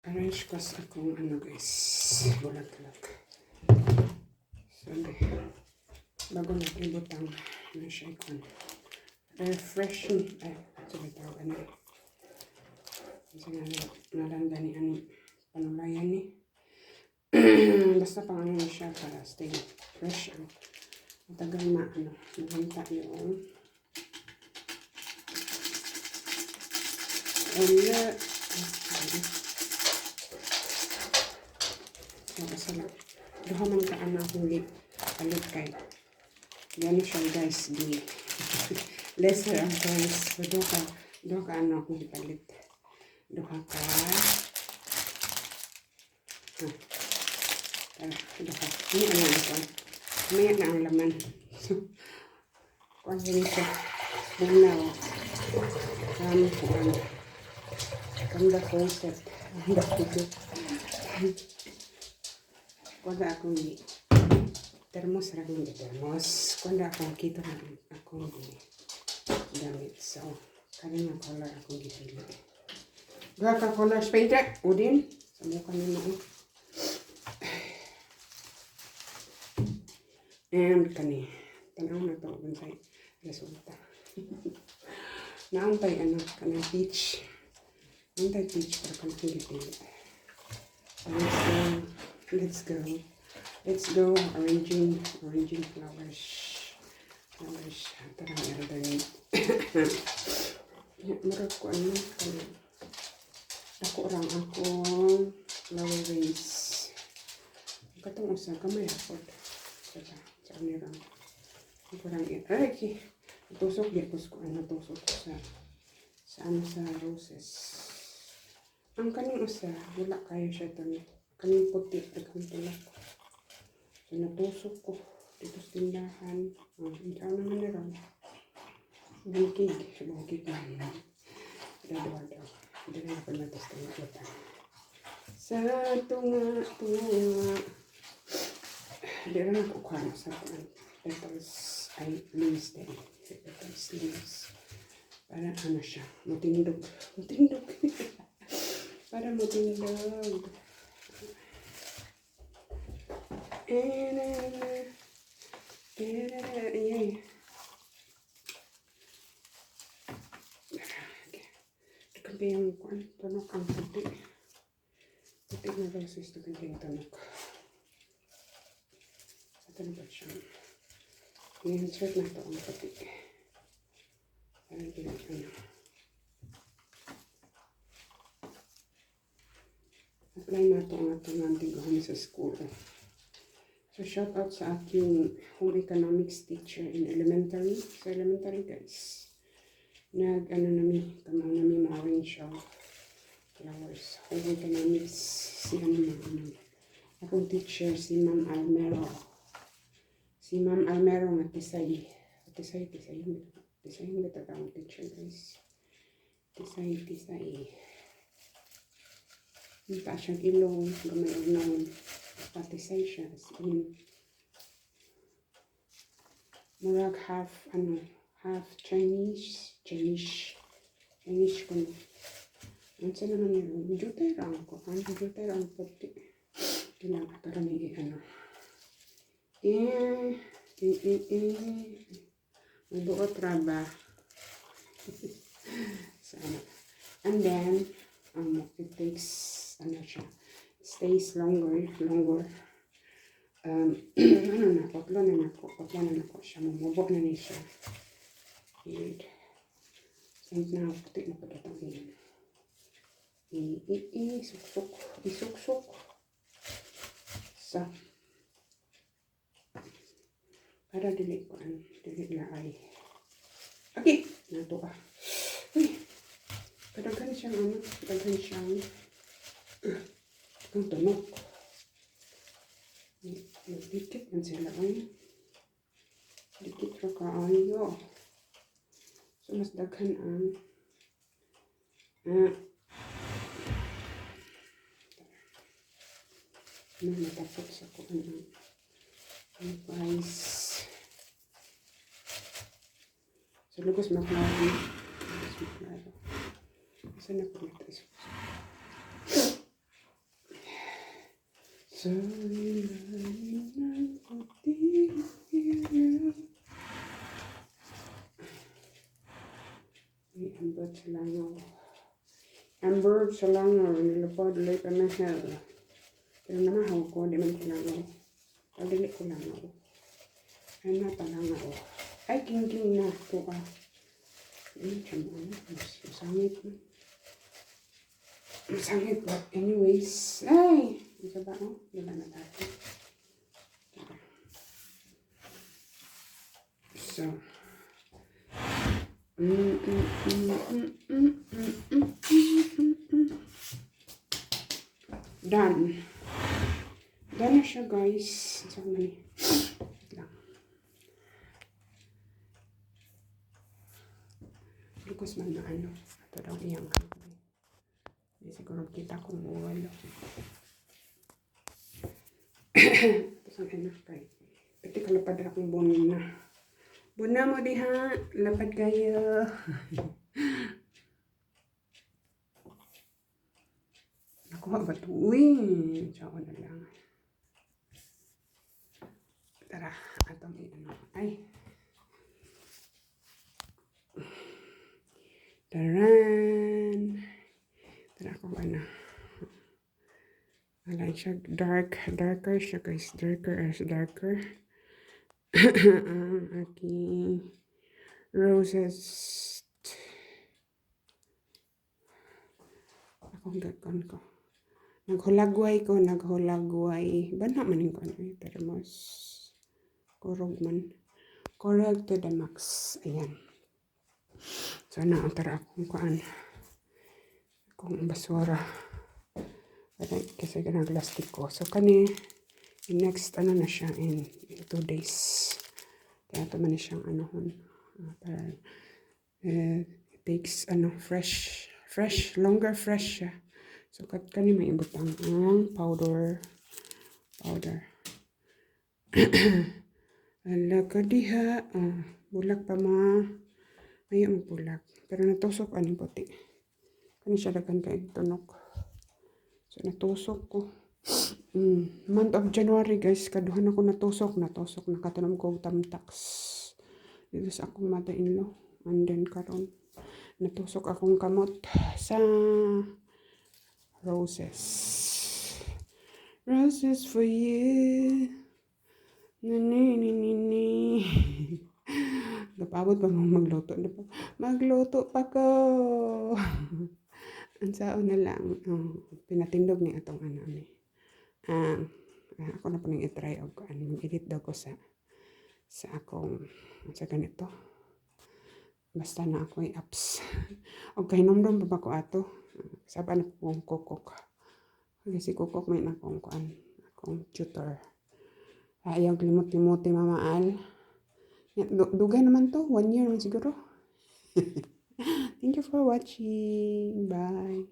Arrange ko sa akong guys, bulag-lag. So, bago natin ibutang na siya ikon. Refreshing. Ay, sabi tawag na. Kasi nalanda ni ano, panulayan ni. Basta pang ano siya para stay fresh. Matagal naganta yung kasi lang. Duha man ka huli palit kay. Gani siya guys, di lesser ang price. So, duha ka huli palit. Duha ka duha. Ini ito. Maya na ang laman. So, kung hindi siya bunaw. From the concept. Kuanda akong di termos rakong di termos. Kuanda akong kito na akong di gamit. So, kanina color akong gipili. Dua ka colors painter. Udin. Sabi ko kanina and kani. Tanaw na to. Bansay resulta. Naantay kanang peach. Naantay peach para kanang gipili. Let's go arranging flowers. Tarang elder need. Marag ko ako orang akong flower vase. Katong usa kamay ako. Sa nirang. Parang ay tusok di ko tusok sa roses. Ang kaning usa wala kayo siya tani. Kaning puti daghang tulak. So natusok ko dito sa tindahan. Ikaw naman na ron. Bukid na. Dadawa. Hindi na ako natas na sa tunga. Hindi rin ako kuha sa petals ay leaves din. Petals leaves. Para siya. Mutindog. Para mutindog. Yay. Ito yung tanok ang puti. Puti na roses ito yung tanok. Ito na ba siya? I-insert na ito ang puti. Para ginagawa. Apply na ito ang ating nandigohan sa school. So, shout out sa aking home economics teacher in elementary. Sa elementary guys. Nami ma-arrange ang flowers. Home economics. Si akong teacher, si Ma'am Almero. Si Ma'am Almero nga Tisay. Tisay yung ang teacher guys. Tisay. Hindi siyang ilong. Gamay unaw. Patisay siya. Murag half Chinese ko na. Ano sa naman yun? Jutera ko. Jutera ang puti. Para may may buot raba. Sana. And then, it takes, stays longer. Potlo na nako siya. Mamubo na niya siya. And, na puti na patatangin. Isuksok. Sa. Para dili na ay. Okay. Nato ka. Uy. Kadaghan siyang ang tunok. Dikit man sila. Dikit ra kaayo. So, mas daghan ang matapot sa kuan ang price. So, lugos maklaro. Saan na po natin? Sa ilalim ng puting ilaw. May amber sa langaw. Amber sa langaw, nilapad ulit ang hell. Pero namahaw ko, di man ko langaw. Pagdili ko langaw. Ay napalangaw. Ay, king-king na ito ah. Tiyan mo ano, masangit mo. Masangit, but anyways. Ay! Isa ba oh? Diba na tayo? So. Done. Done na siya guys. So, mali. Lang. Lukos man na ano. Ito daw iyang ano. Hindi siguro kita kung wala. Tapos ang ano kay. Pati kalapad akong buna. Buna mo diha. Lapad kayo. Nakuha ba ito? Uy! Diyan na lang. Tara. Atong ano. Ay. Taran! Tara kung ano. I like siya. Darker siya guys. Darker. Ang aking roses. Akong gagawin ko. Naghulagway. Bana man yung ano eh. Termos. Kurog man. Correct to the max. Ayan. So, naantara akong kuan. Akong basura. Kasi ganang plastic ko. So, next, ano na siya in 2 days. Kaya ito man siyang ano para it takes fresh siya. So, kani may ibutang powder. Ala ka diha. Bulak pa ma. Ayaw magbulak. Pero natusok aning puti. Kani siya dagan kay tunok. So, natusok ko. Month of January, guys. Kaduhan ako natusok. Nakatanom ko tamtax. Dito sa akong mother-in-law. And then, karon natusok akong kamot sa roses. Roses for you. Ni. Napabot pa magluto. Magluto pa ko. Ang sao na lang, pinatindog ni atong ano ni. Ako na po nang i-try og mag-edit daw ko sa akong sa ganito. Basta na ako i-apps. Og kahinomdom pa ba ko ato? Saba na kong kukok. Kasi kukok may na akong tutor. Ayaw limot-limoti mamaan. Dugay naman to, 1 year man siguro. Thank you for watching. Bye.